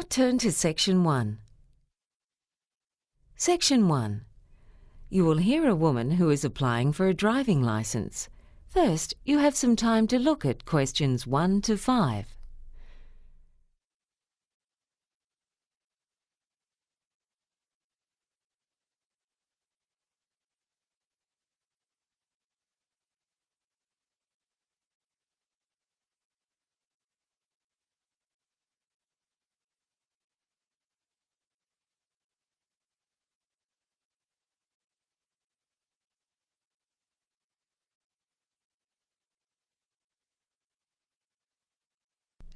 turn to Section 1. Section 1. You will hear a woman who is applying for a driving licence. First, you have some time to look at questions 1 to 5.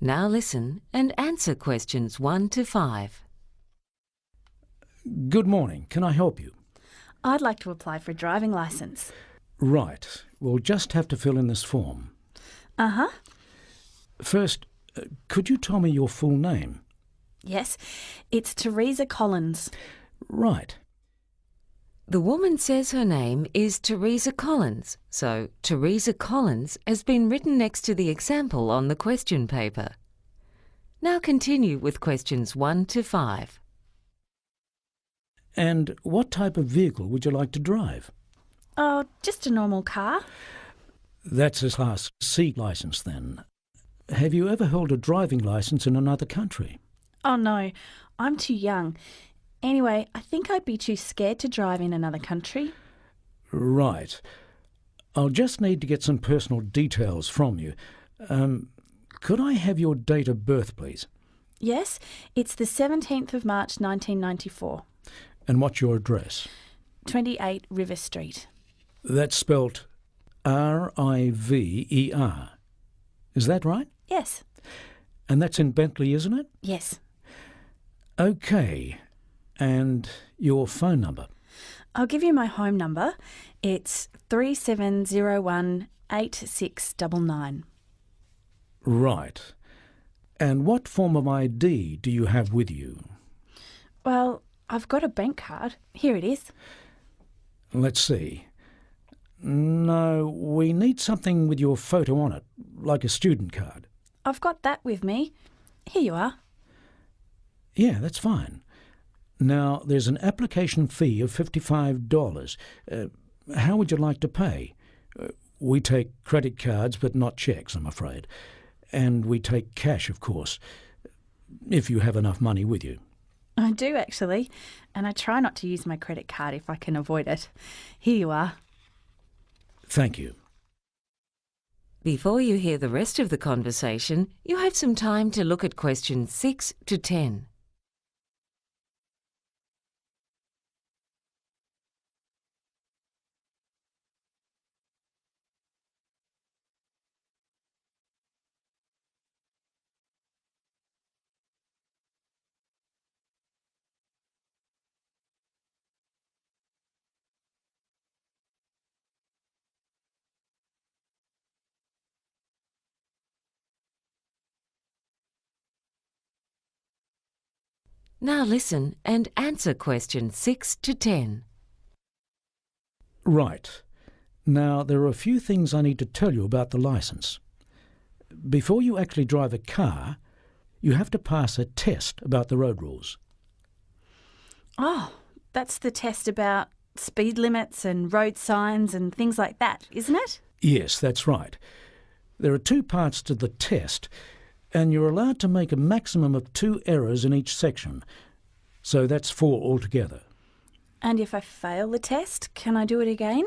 Now listen and answer questions 1 to 5. Good morning. Can I help you? I'd like to apply for a driving licence. Right. We'll just have to fill in this form. Uh-huh. First, could you tell me your full name? Yes, it's Teresa Collins. Right. The woman says her name is Teresa Collins, so Teresa Collins has been written next to the example on the question paper. Now continue with questions 1 to 5. And what type of vehicle would you like to drive? Oh, just a normal car. That's a Class C licence then. Have you ever held a driving licence in another country? Oh no, I'm too young. Anyway, I think I'd be too scared to drive in another country. Right. I'll just need to get some personal details from you. Could I have your date of birth, please? Yes, it's the 17th of March 1994. And what's your address? 28 River Street. That's spelt R-I-V-E-R. Is that right? Yes. And that's in Bentley, isn't it? Yes. OK. And your phone number? I'll give you my home number. It's 3701 8699. Right. And what form of ID do you have with you? Well, I've got a bank card. Here it is. Let's see. No, we need something with your photo on it, like a student card. I've got that with me. Here you are. Yeah, that's fine. Now, there's an application fee of $55. How would you like to pay? We take credit cards, but not cheques, I'm afraid. And we take cash, of course, if you have enough money with you. I do, actually. And I try not to use my credit card if I can avoid it. Here you are. Thank you. Before you hear the rest of the conversation, you have some time to look at questions 6 to 10. Now listen and answer questions 6 to 10. Right. Now, there are a few things I need to tell you about the licence. Before you actually drive a car, you have to pass a test about the road rules. Oh, that's the test about speed limits and road signs and things like that, isn't it? Yes, that's right. There are 2 parts to the test, and you're allowed to make a maximum of 2 errors in each section. So that's 4 altogether. And if I fail the test, can I do it again?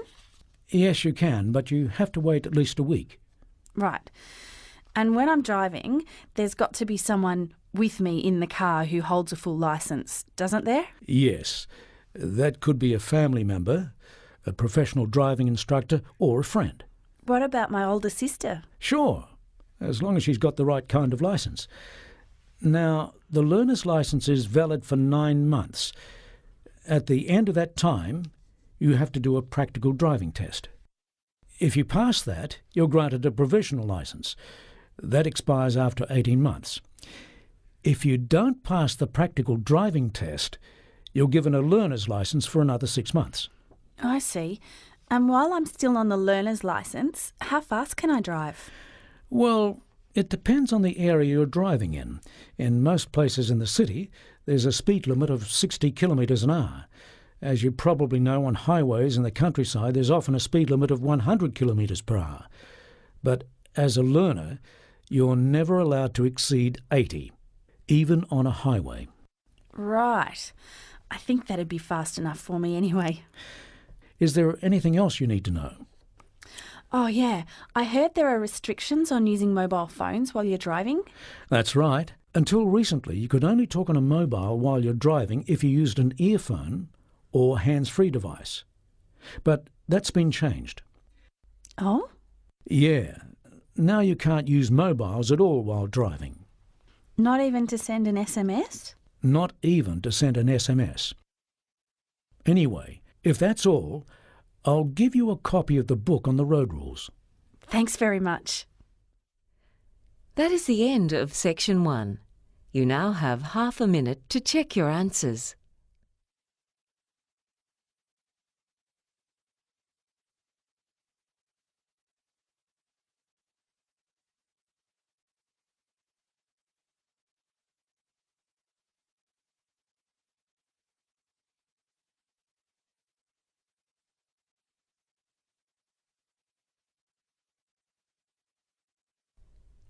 Yes, you can, but you have to wait at least a week. Right. And when I'm driving, there's got to be someone with me in the car who holds a full licence, doesn't there? Yes. That could be a family member, a professional driving instructor, or a friend. What about my older sister? Sure, as long as she's got the right kind of licence. Now, the learner's licence is valid for 9 months. At the end of that time, you have to do a practical driving test. If you pass that, you're granted a provisional licence. That expires after 18 months. If you don't pass the practical driving test, you're given a learner's licence for another 6 months. I see. And while I'm still on the learner's licence, how fast can I drive? Well, It depends on the area you're driving in. In most places in the city, there's a speed limit of 60 kilometres an hour. As you probably know, on highways in the countryside, there's often a speed limit of 100 kilometres per hour. But as a learner, you're never allowed to exceed 80, even on a highway. Right. I think that'd be fast enough for me anyway. Is there anything else you need to know? Oh, yeah. I heard there are restrictions on using mobile phones while you're driving. That's right. Until recently, you could only talk on a mobile while you're driving if you used an earphone or hands-free device. But that's been changed. Oh? Yeah. Now you can't use mobiles at all while driving. Not even to send an SMS? Not even to send an SMS. Anyway, if that's all, I'll give you a copy of the book on the road rules. Thanks very much. That is the end of Section 1. You now have half a minute to check your answers.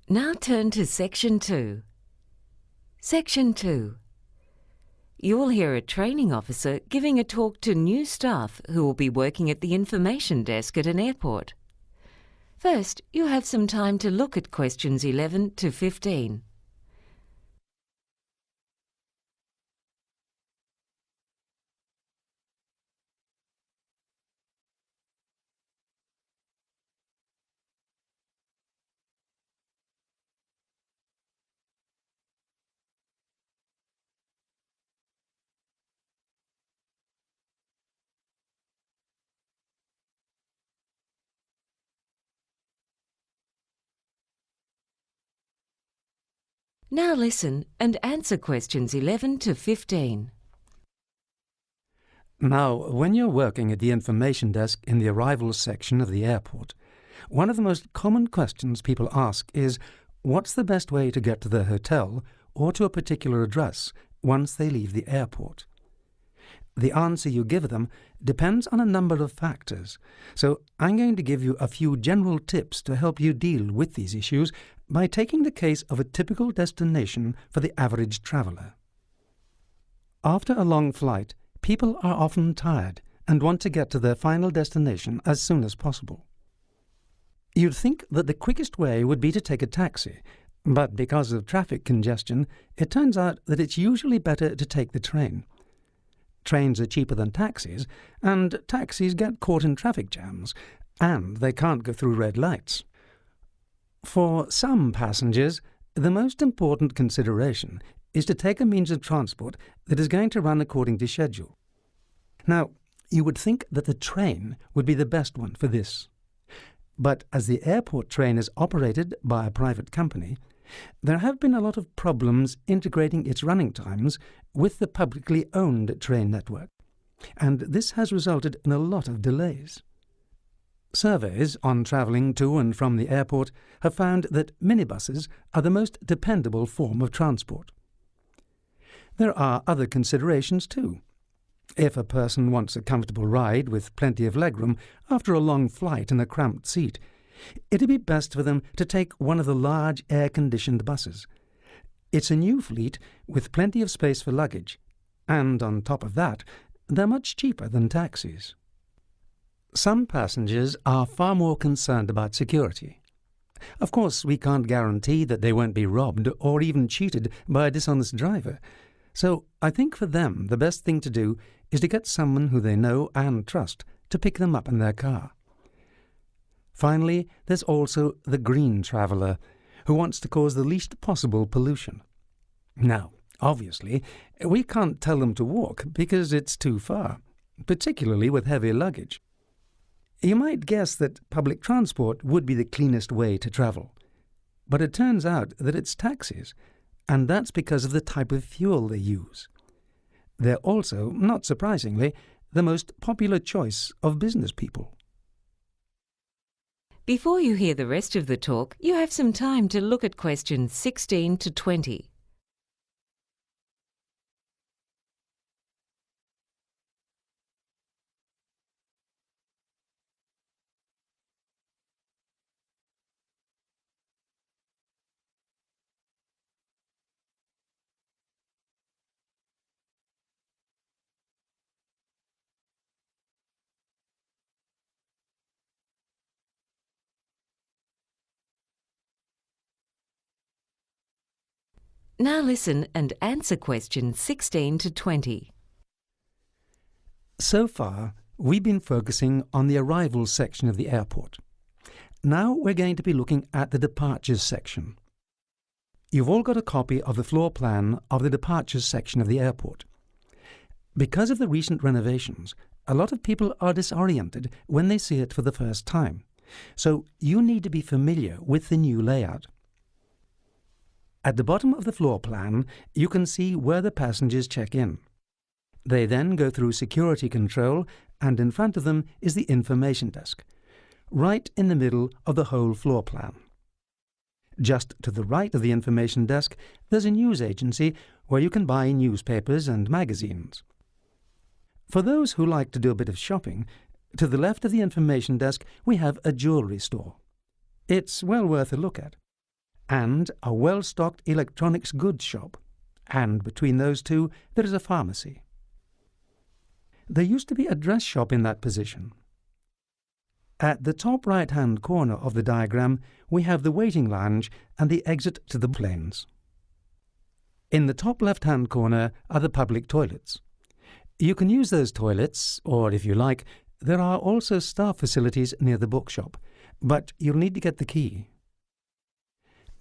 Now turn to Section 2. Section 2. You will hear a training officer giving a talk to new staff who will be working at the information desk at an airport. First, you have some time to look at questions 11 to 15. Now listen and answer questions 11 to 15. Now, when you're working at the information desk in the arrivals section of the airport, one of the most common questions people ask is, what's the best way to get to their hotel or to a particular address once they leave the airport? The answer you give them depends on a number of factors, so I'm going to give you a few general tips to help you deal with these issues by taking the case of a typical destination for the average traveller. After a long flight, people are often tired and want to get to their final destination as soon as possible. You'd think that the quickest way would be to take a taxi, but because of traffic congestion, it turns out that it's usually better to take the train. Trains are cheaper than taxis, and taxis get caught in traffic jams, and they can't go through red lights. For some passengers, the most important consideration is to take a means of transport that is going to run according to schedule. Now, you would think that the train would be the best one for this. But as the airport train is operated by a private company, there have been a lot of problems integrating its running times with the publicly owned train network, and this has resulted in a lot of delays. Surveys on travelling to and from the airport have found that minibuses are the most dependable form of transport. There are other considerations too. If a person wants a comfortable ride with plenty of legroom after a long flight in a cramped seat, it'd be best for them to take one of the large air-conditioned buses. It's a new fleet with plenty of space for luggage, and on top of that, they're much cheaper than taxis. Some passengers are far more concerned about security. Of course, we can't guarantee that they won't be robbed or even cheated by a dishonest driver, so I think for them the best thing to do is to get someone who they know and trust to pick them up in their car. Finally, there's also the green traveller, who wants to cause the least possible pollution. Now, obviously, we can't tell them to walk because it's too far, particularly with heavy luggage. You might guess that public transport would be the cleanest way to travel, but it turns out that it's taxis, and that's because of the type of fuel they use. They're also, not surprisingly, the most popular choice of business people. Before you hear the rest of the talk, you have some time to look at questions 16 to 20. Now listen and answer questions 16 to 20. So far, we've been focusing on the arrivals section of the airport. Now we're going to be looking at the departures section. You've all got a copy of the floor plan of the departures section of the airport. Because of the recent renovations, a lot of people are disoriented when they see it for the first time. So you need to be familiar with the new layout. At the bottom of the floor plan, you can see where the passengers check in. They then go through security control, and in front of them is the information desk, right in the middle of the whole floor plan. Just to the right of the information desk, there's a news agency where you can buy newspapers and magazines. For those who like to do a bit of shopping, to the left of the information desk we have a jewellery store. It's well worth a look at. And a well-stocked electronics goods shop. And between those two there is a pharmacy. There used to be a dress shop in that position. At the top right-hand corner of the diagram we have the waiting lounge and the exit to the planes. In the top left-hand corner are the public toilets. You can use those toilets, or if you like, there are also staff facilities near the bookshop, but you'll need to get the key.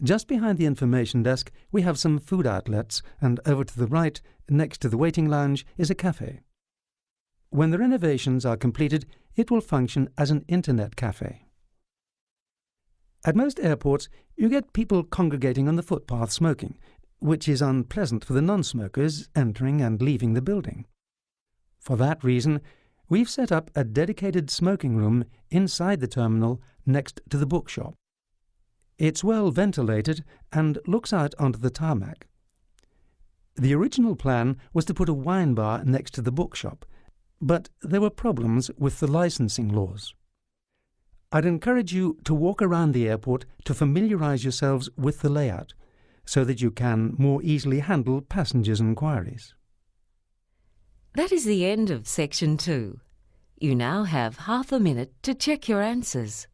Just behind the information desk we have some food outlets, and over to the right, next to the waiting lounge, is a cafe. When the renovations are completed, it will function as an internet cafe. At most airports, you get people congregating on the footpath smoking, which is unpleasant for the non-smokers entering and leaving the building. For that reason, we've set up a dedicated smoking room inside the terminal next to the bookshop. It's well ventilated and looks out onto the tarmac. The original plan was to put a wine bar next to the bookshop, but there were problems with the licensing laws. I'd encourage you to walk around the airport to familiarise yourselves with the layout, so that you can more easily handle passengers' inquiries. That is the end of section 2. You now have half a minute to check your answers.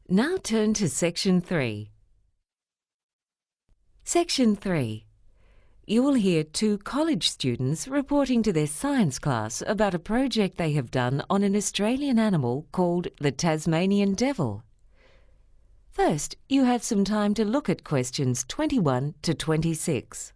Now turn to section 3. Section 3. You will hear 2 college students reporting to their science class about a project they have done on an Australian animal called the Tasmanian devil. First, you have some time to look at questions 21 to 26.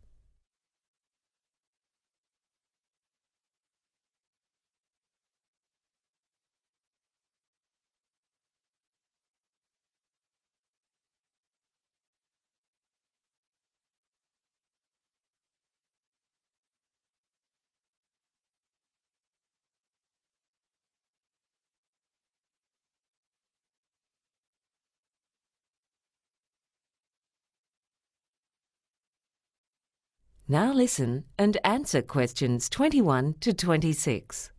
Now listen and answer questions 21 to 26.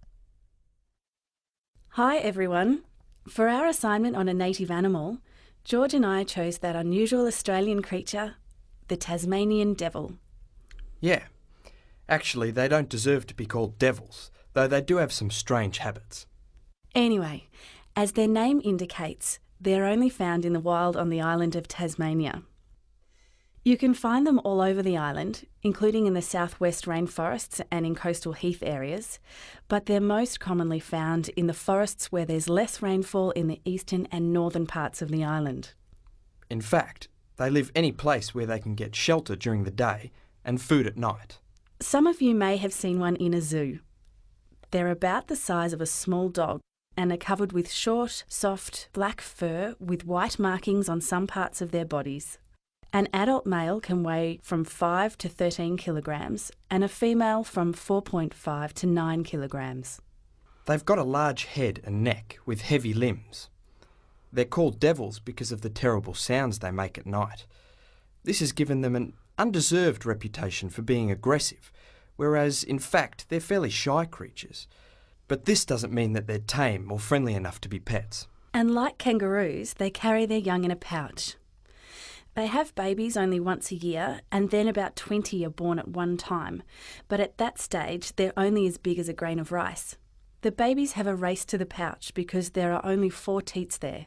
Hi everyone. For our assignment on a native animal, George and I chose that unusual Australian creature, the Tasmanian devil. Yeah. Actually, they don't deserve to be called devils, though they do have some strange habits. Anyway, as their name indicates, they're only found in the wild on the island of Tasmania. You can find them all over the island, including in the southwest rainforests and in coastal heath areas, but they're most commonly found in the forests where there's less rainfall in the eastern and northern parts of the island. In fact, they live any place where they can get shelter during the day and food at night. Some of you may have seen one in a zoo. They're about the size of a small dog and are covered with short, soft, black fur with white markings on some parts of their bodies. An adult male can weigh from 5 to 13 kilograms and a female from 4.5 to 9 kilograms. They've got a large head and neck with heavy limbs. They're called devils because of the terrible sounds they make at night. This has given them an undeserved reputation for being aggressive, whereas in fact they're fairly shy creatures. But this doesn't mean that they're tame or friendly enough to be pets. And like kangaroos, they carry their young in a pouch. They have babies only once a year, and then about 20 are born at one time, but at that stage they're only as big as a grain of rice. The babies have a race to the pouch because there are only 4 teats there,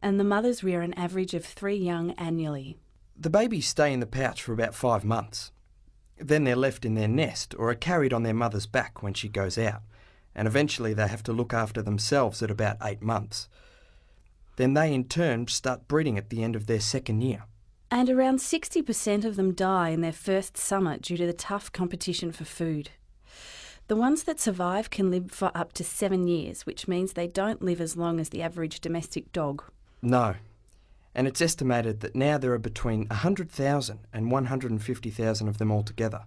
and the mothers rear an average of 3 young annually. The babies stay in the pouch for about 5 months. Then they're left in their nest or are carried on their mother's back when she goes out, and eventually they have to look after themselves at about 8 months. Then they in turn start breeding at the end of their 2nd year. And around 60% of them die in their first summer due to the tough competition for food. The ones that survive can live for up to 7 years, which means they don't live as long as the average domestic dog. No. And it's estimated that now there are between 100,000 and 150,000 of them altogether.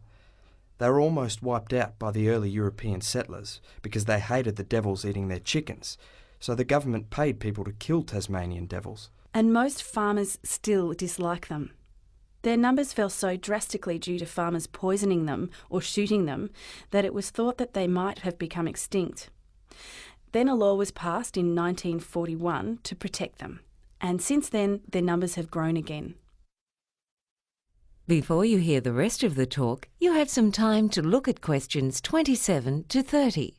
They were almost wiped out by the early European settlers because they hated the devils eating their chickens, so the government paid people to kill Tasmanian devils. And most farmers still dislike them. Their numbers fell so drastically due to farmers poisoning them or shooting them that it was thought that they might have become extinct. Then a law was passed in 1941 to protect them, and since then their numbers have grown again. Before you hear the rest of the talk, you have some time to look at questions 27 to 30.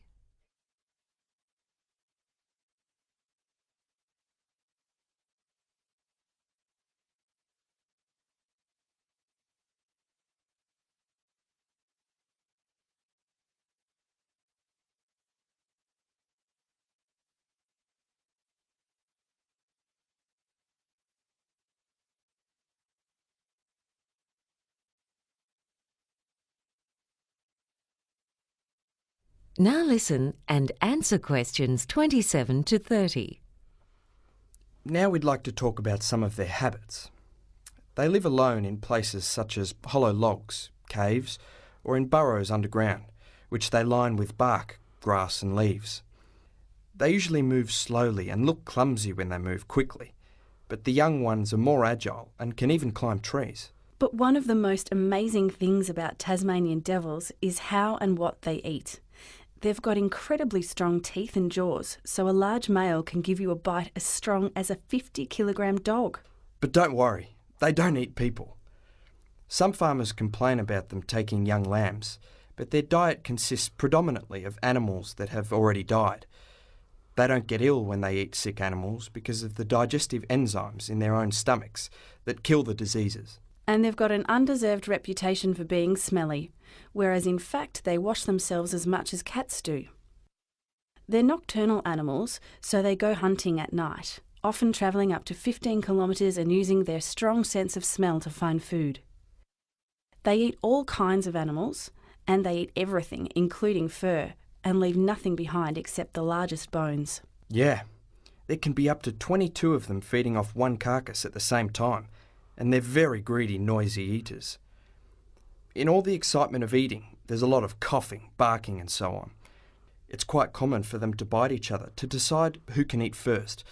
Now listen and answer questions 27 to 30. Now we'd like to talk about some of their habits. They live alone in places such as hollow logs, caves, or in burrows underground, which they line with bark, grass and leaves. They usually move slowly and look clumsy when they move quickly, but the young ones are more agile and can even climb trees. But one of the most amazing things about Tasmanian devils is how and what they eat. They've got incredibly strong teeth and jaws, so a large male can give you a bite as strong as a 50-kilogram dog. But don't worry, they don't eat people. Some farmers complain about them taking young lambs, but their diet consists predominantly of animals that have already died. They don't get ill when they eat sick animals because of the digestive enzymes in their own stomachs that kill the diseases. And they've got an undeserved reputation for being smelly, whereas in fact they wash themselves as much as cats do. They're nocturnal animals, so they go hunting at night, often travelling up to 15 kilometres and using their strong sense of smell to find food. They eat all kinds of animals, and they eat everything, including fur, and leave nothing behind except the largest bones. Yeah, there can be up to 22 of them feeding off one carcass at the same time, and they're very greedy, noisy eaters. In all the excitement of eating, there's a lot of coughing, barking and so on. It's quite common for them to bite each other to decide who can eat first,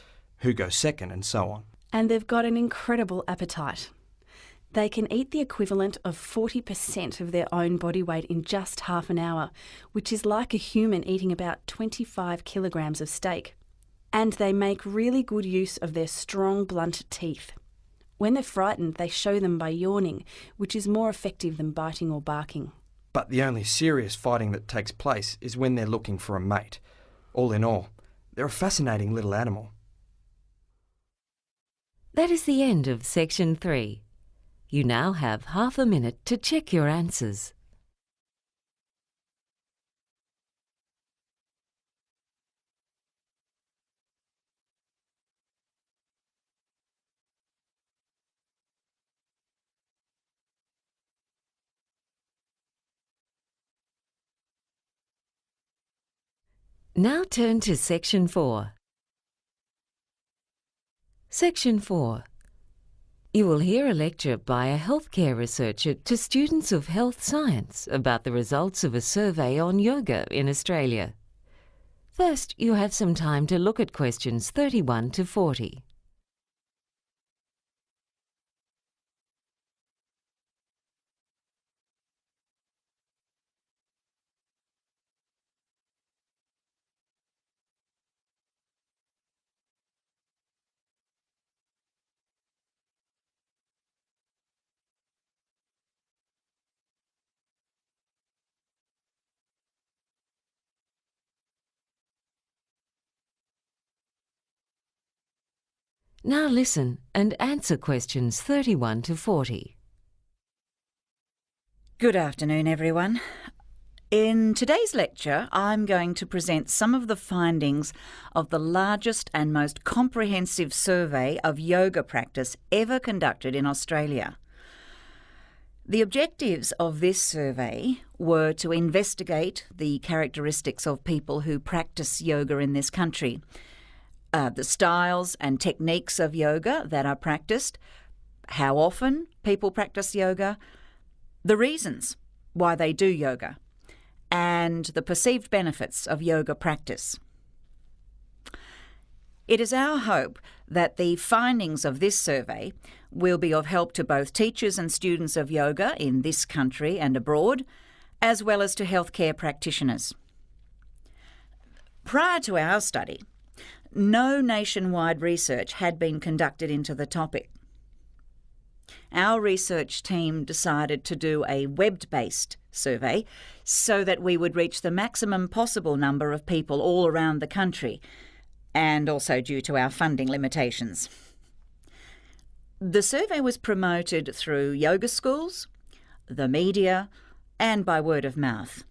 who goes second and so on. And they've got an incredible appetite. They can eat the equivalent of 40% of their own body weight in just half an hour, which is like a human eating about 25 kilograms of steak. And they make really good use of their strong, blunt teeth. When they're frightened, they show them by yawning, which is more effective than biting or barking. But the only serious fighting that takes place is when they're looking for a mate. All in all, they're a fascinating little animal. That is the end of section 3. You now have half a minute to check your answers. Now turn to Section 4. Section 4. You will hear a lecture by a healthcare researcher to students of health science about the results of a survey on yoga in Australia. First, you have some time to look at questions 31 to 40. Now listen and answer questions 31 to 40. Good afternoon, everyone. In today's lecture, I'm going to present some of the findings of the largest and most comprehensive survey of yoga practice ever conducted in Australia. The objectives of this survey were to investigate the characteristics of people who practice yoga in this country, the styles and techniques of yoga that are practiced, how often people practice yoga, the reasons why they do yoga, and the perceived benefits of yoga practice. It is our hope that the findings of this survey will be of help to both teachers and students of yoga in this country and abroad, as well as to healthcare practitioners. Prior to our study, no nationwide research had been conducted into the topic. Our research team decided to do a web-based survey so that we would reach the maximum possible number of people all around the country, and also due to our funding limitations. The survey was promoted through yoga schools, the media, and by word of mouth.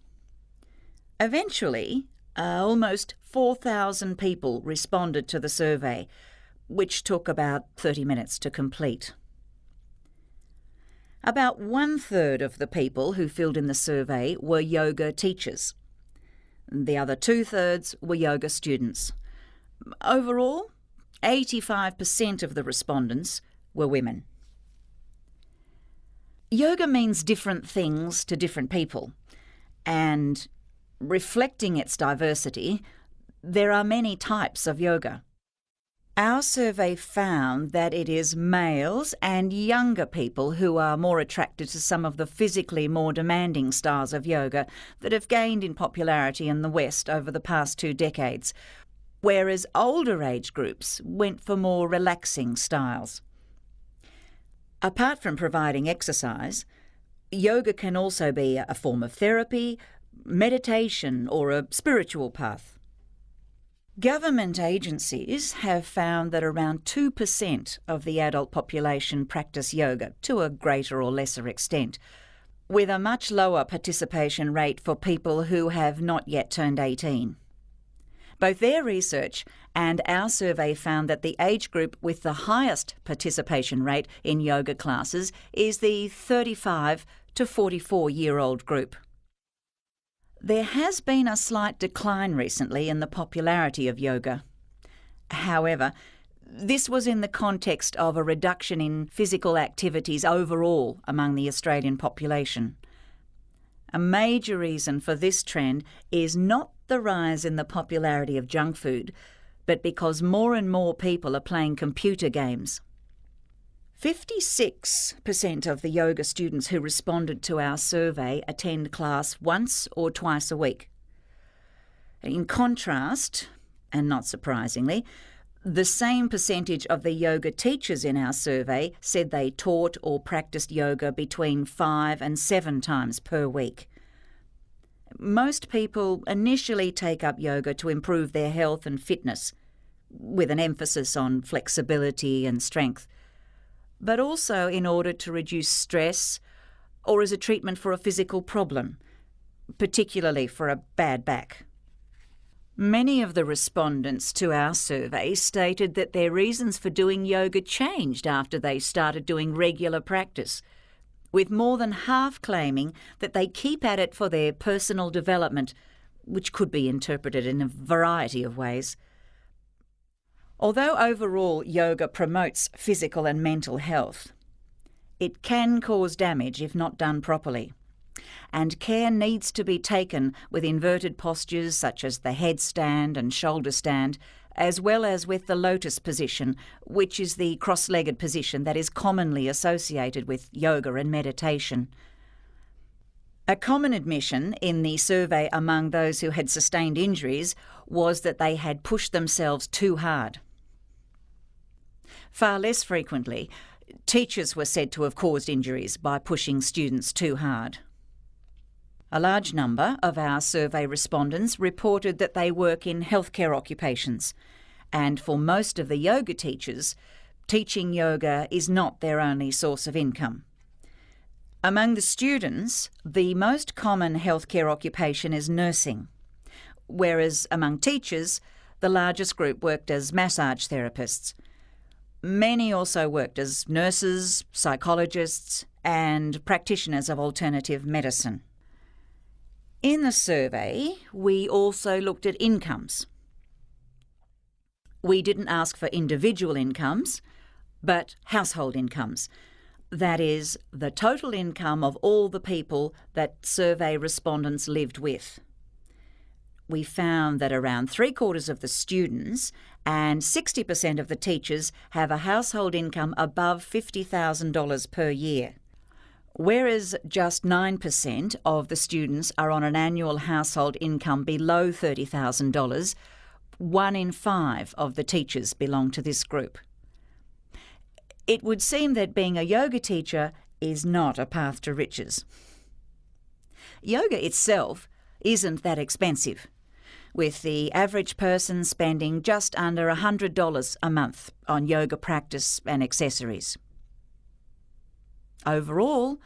Eventually, almost 4,000 people responded to the survey, which took about 30 minutes to complete. About 1/3 of the people who filled in the survey were yoga teachers. The other 2/3 were yoga students. Overall, 85% of the respondents were women. Yoga means different things to different people, and reflecting its diversity, there are many types of yoga. Our survey found that it is males and younger people who are more attracted to some of the physically more demanding styles of yoga that have gained in popularity in the West over the past 2 decades, whereas older age groups went for more relaxing styles. Apart from providing exercise, yoga can also be a form of therapy, meditation, or a spiritual path. Government agencies have found that around 2% of the adult population practice yoga to a greater or lesser extent, with a much lower participation rate for people who have not yet turned 18. Both their research and our survey found that the age group with the highest participation rate in yoga classes is the 35 to 44-year-old group. There has been a slight decline recently in the popularity of yoga. However, this was in the context of a reduction in physical activities overall among the Australian population. A major reason for this trend is not the rise in the popularity of junk food, but because more and more people are playing computer games. 56% of the yoga students who responded to our survey attend class once or twice a week. In contrast, and not surprisingly, the same percentage of the yoga teachers in our survey said they taught or practiced yoga between 5 and 7 times per week. Most people initially take up yoga to improve their health and fitness, with an emphasis on flexibility and strength, but also in order to reduce stress or as a treatment for a physical problem, particularly for a bad back. Many of the respondents to our survey stated that their reasons for doing yoga changed after they started doing regular practice, with more than half claiming that they keep at it for their personal development which could be interpreted in a variety of ways. Although overall yoga promotes physical and mental health, it can cause damage if not done properly. And care needs to be taken with inverted postures such as the headstand and shoulder stand, as well as with the lotus position, which is the cross-legged position that is commonly associated with yoga and meditation. A common admission in the survey among those who had sustained injuries was that they had pushed themselves too hard. Far less frequently, teachers were said to have caused injuries by pushing students too hard. A large number of our survey respondents reported that they work in healthcare occupations, and for most of the yoga teachers, teaching yoga is not their only source of income. Among the students, the most common healthcare occupation is nursing, whereas among teachers, the largest group worked as massage therapists. Many also worked as nurses, psychologists, and practitioners of alternative medicine. In the survey, we also looked at incomes. We didn't ask for individual incomes, but household incomes. That is, the total income of all the people that survey respondents lived with. We found that around 3/4 of the students and 60% of the teachers have a household income above $50,000 per year, whereas just 9% of the students are on an annual household income below $30,000. 1 in 5 of the teachers belong to this group. It would seem that being a yoga teacher is not a path to riches. Yoga itself isn't that expensive, with the average person spending just under $100 a month on yoga practice and accessories. Overall,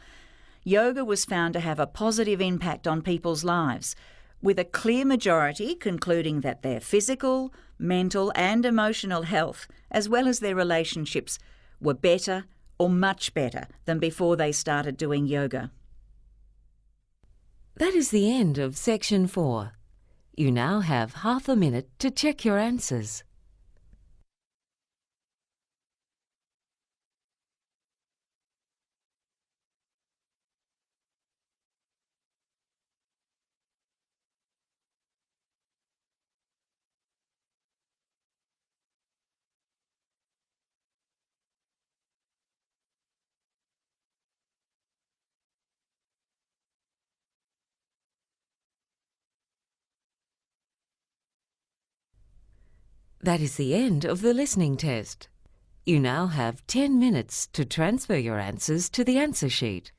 yoga was found to have a positive impact on people's lives, with a clear majority concluding that their physical, mental and emotional health, as well as their relationships, were better or much better than before they started doing yoga. That is the end of section 4. You now have half a minute to check your answers. That is the end of the listening test. You now have 10 minutes to transfer your answers to the answer sheet.